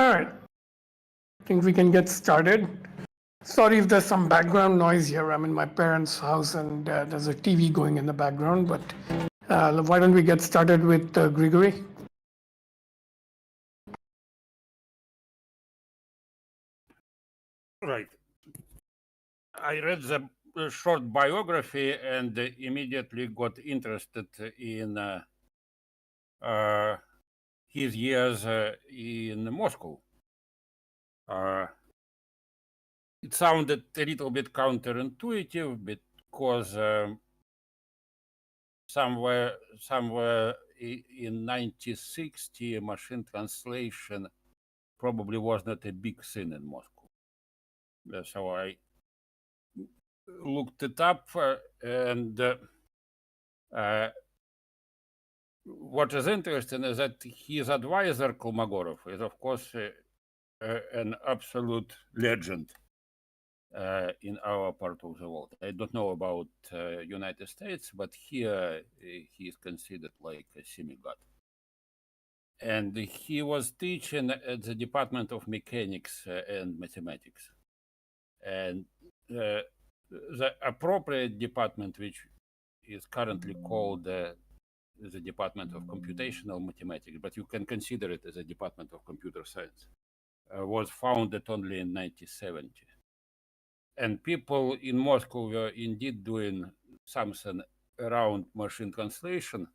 All right, I think we can get started. Sorry if there's some background noise here. I'm in my parents' house and there's a TV going in the background, but why don't we get started with Grigory? Right. I read the short biography and immediately got interested in his years in Moscow. It sounded a little bit counterintuitive because somewhere in 1960, machine translation probably was not a big thing in Moscow. So I looked it up and what is interesting is that his advisor, Kolmogorov, is, of course, an absolute legend in our part of the world. I don't know about United States, but here he is considered like a semi-god. And he was teaching at the Department of Mechanics and Mathematics. And the appropriate department, which is currently called the Department of Computational Mathematics, but you can consider it as a Department of Computer Science, was founded only in 1970. And people in Moscow were indeed doing something around machine translation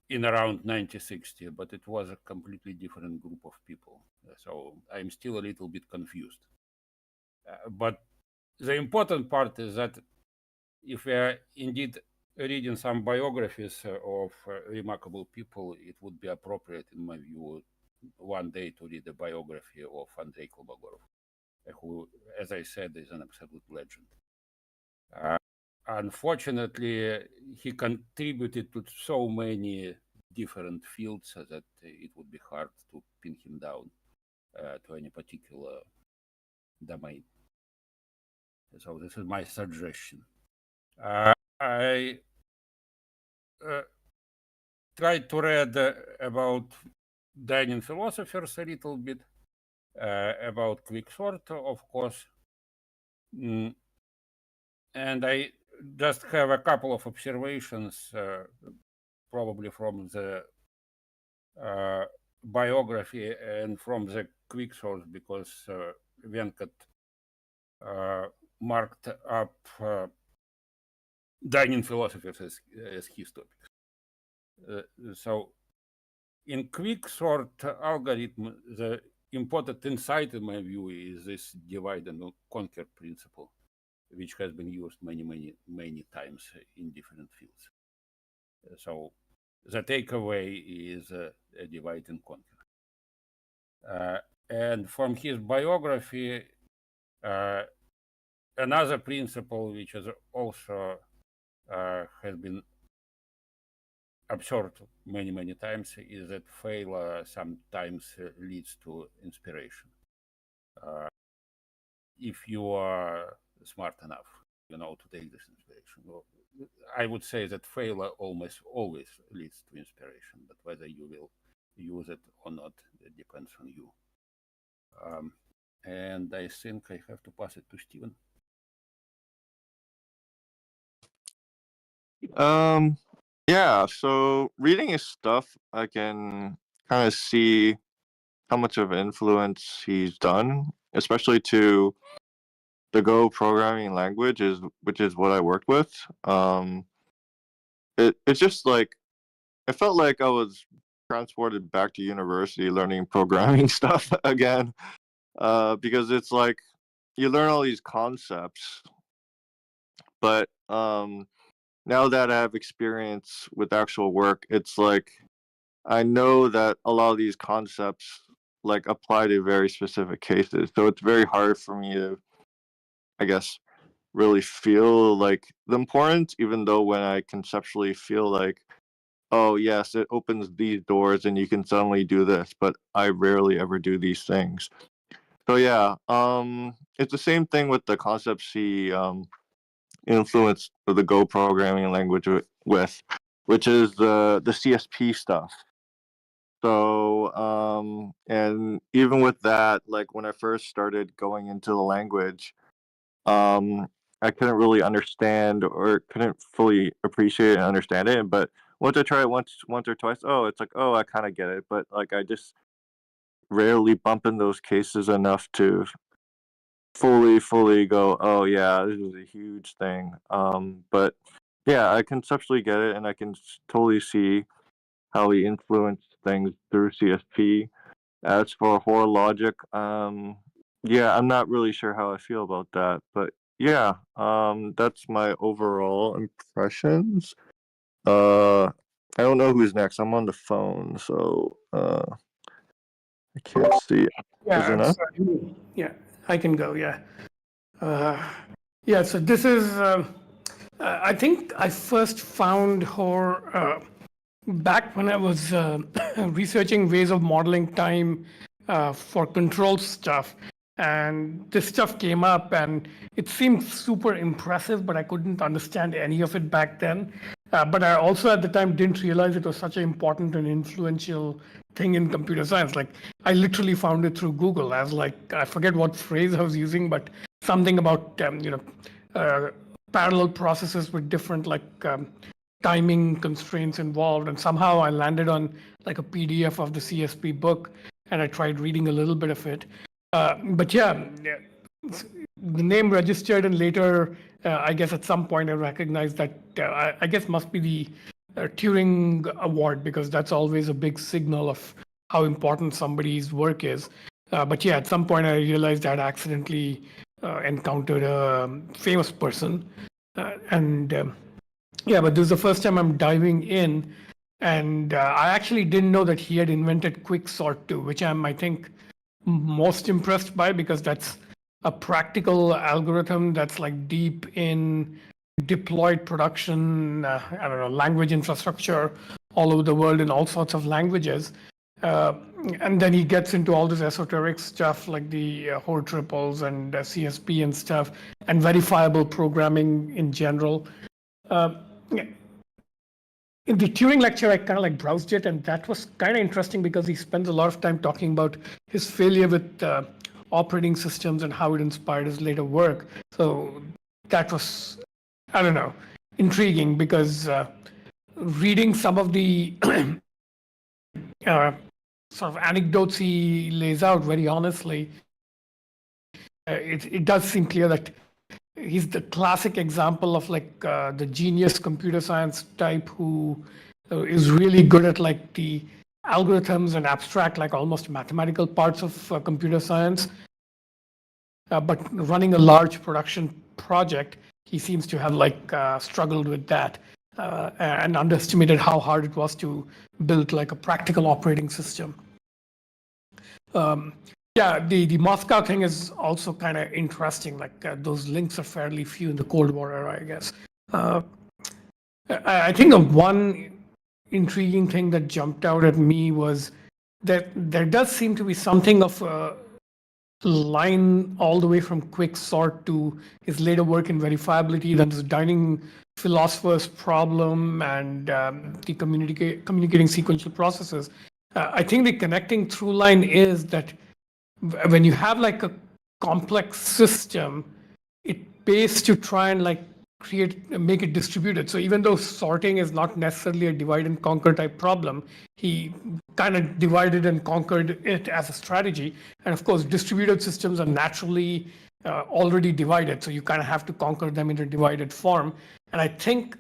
in around 1960, but it was a completely different group of people. So I'm still a little bit confused. But the important part is that if we are indeed reading some biographies of remarkable people, it would be appropriate, in my view, one day to read the biography of Andrei Kolmogorov, who, as I said, is an absolute legend. Unfortunately, he contributed to so many different fields that it would be hard to pin him down to any particular domain. So this is my suggestion. I tried to read about dining philosophers a little bit, about Quicksort, of course. And I just have a couple of observations, probably from the biography and from the Quicksort, because Venkat marked up dining philosophers as his topics. So in Quicksort algorithm, the important insight, in my view, is this divide and conquer principle, which has been used many times in different fields. So the takeaway is a divide and conquer. And from his biography, another principle which is also has been observed many times is that failure sometimes leads to inspiration. If you are smart enough, to take this inspiration. Well, I would say that failure almost always leads to inspiration, but whether you will use it or not, it depends on you. And I think I have to pass it to Steven. Yeah, so reading his stuff, I can kind of see how much of influence he's done, especially to the Go programming language, which is what I worked with. It's just like it felt like I was transported back to university learning programming stuff again, because it's like you learn all these concepts, but now that I have experience with actual work, it's like I know that a lot of these concepts like apply to very specific cases. So it's very hard for me to, I guess, really feel like the importance, even though when I conceptually feel like, oh yes, it opens these doors and you can suddenly do this, but I rarely ever do these things. So yeah, it's the same thing with the concepts he influenced the Go programming language with, which is the CSP stuff. So, and even with that, like when I first started going into the language, I couldn't really understand or couldn't fully appreciate and understand it. But once I try it once or twice, oh, it's like, oh, I kind of get it. But like, I just rarely bump in those cases enough to fully go, oh yeah, this is a huge thing. But yeah, I conceptually get it, and I can totally see how he influenced things through CSP. As for horror logic, yeah, I'm not really sure how I feel about that, but yeah, that's my overall impressions. I don't know who's next. I'm on the phone, so I can't see. Is it Yeah, enough? yeah, I can go. Yeah, uh, yeah. So this is. I think I first found Hoare back when I was researching ways of modeling time for control stuff. And this stuff came up and it seemed super impressive, but I couldn't understand any of it back then. But I also at the time didn't realize it was such an important and influential thing in computer science. Like I literally found it through Google as like, I forget what phrase I was using, but something about, parallel processes with different timing constraints involved, and somehow I landed on like a PDF of the CSP book, and I tried reading a little bit of it. But yeah, the name registered, and later, I guess at some point I recognized that I guess must be the Turing Award, because that's always a big signal of how important somebody's work is. But yeah, at some point I realized I'd accidentally encountered a famous person, and yeah, but this is the first time I'm diving in, and I actually didn't know that he had invented quicksort too, which I think, most impressed by, because that's a practical algorithm that's like deep in deployed production, I don't know, language infrastructure all over the world in all sorts of languages. Uh, and then he gets into all this esoteric stuff like the Hoare triples and CSP and stuff, and verifiable programming in general. Yeah. In the Turing lecture, I kind of like browsed it, and that was kind of interesting because he spends a lot of time talking about his failure with operating systems and how it inspired his later work. So that was, I don't know, intriguing, because reading some of the sort of anecdotes he lays out very honestly, it does seem clear that he's the classic example of like the genius computer science type who is really good at like the algorithms and abstract, like almost mathematical parts of computer science. But running a large production project, he seems to have like struggled with that and underestimated how hard it was to build like a practical operating system. Yeah, the Moscow thing is also kind of interesting. Like those links are fairly few in the Cold War era, I guess. I think the one intriguing thing that jumped out at me was that there does seem to be something of a line all the way from quicksort to his later work in verifiability, then this dining philosopher's problem and the communicating sequential processes. I think the connecting through line is that when you have like a complex system, it pays to try and like make it distributed. So even though sorting is not necessarily a divide and conquer type problem, he kind of divided and conquered it as a strategy. And of course, distributed systems are naturally already divided, so you kind of have to conquer them in a divided form. And I think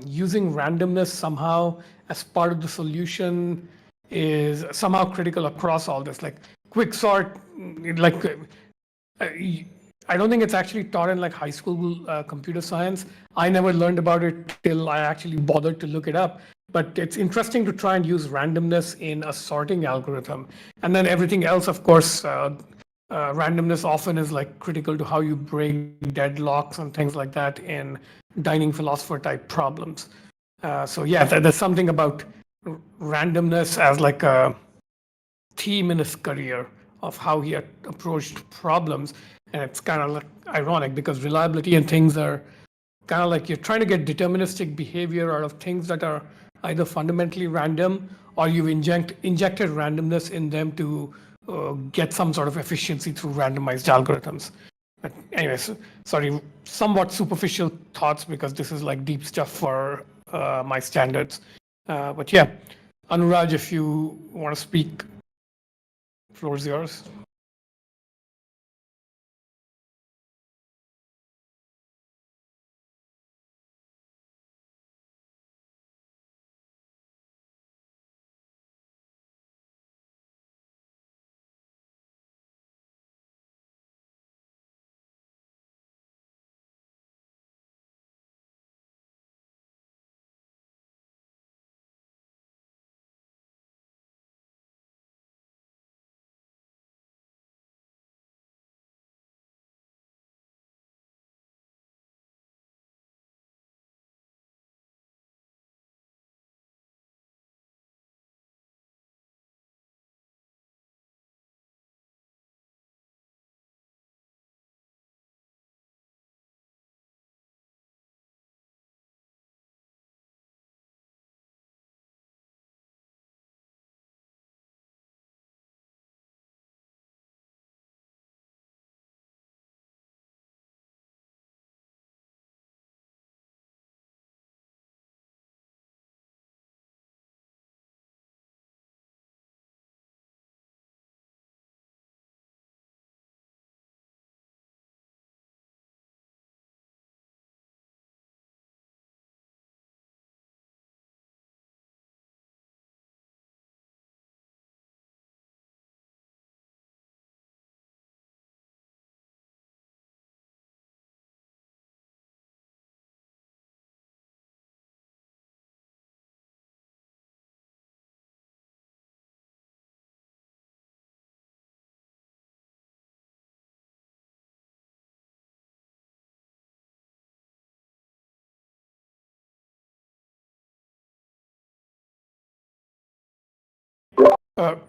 using randomness somehow as part of the solution is somehow critical across all this. Like quicksort, like I don't think it's actually taught in like high school computer science. I never learned about it till I actually bothered to look it up. But it's interesting to try and use randomness in a sorting algorithm. And then everything else, of course, randomness often is like critical to how you break deadlocks and things like that in dining philosopher type problems. So yeah, there's something about randomness as like a theme in his career of how he had approached problems. And it's kind of like ironic because reliability and things are kind of like you're trying to get deterministic behavior out of things that are either fundamentally random or you've injected randomness in them to get some sort of efficiency through randomized algorithms. But anyways, sorry, somewhat superficial thoughts because this is like deep stuff for my standards. But yeah, Anuraj, if you want to speak, floor is yours.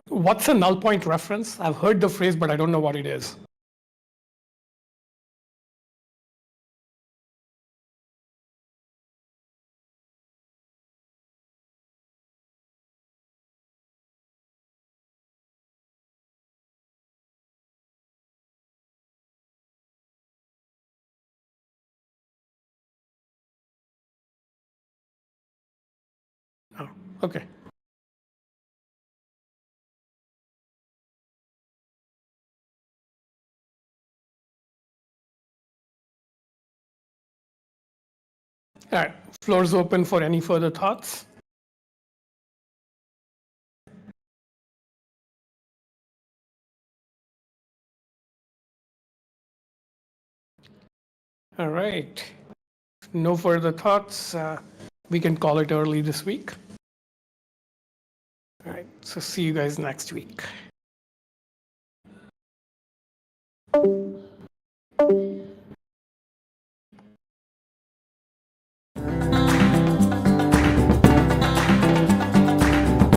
What's a null point reference? I've heard the phrase, but I don't know what it is. Oh, okay. All right, floor's open for any further thoughts. All right, no further thoughts. We can call it early this week. All right, so see you guys next week.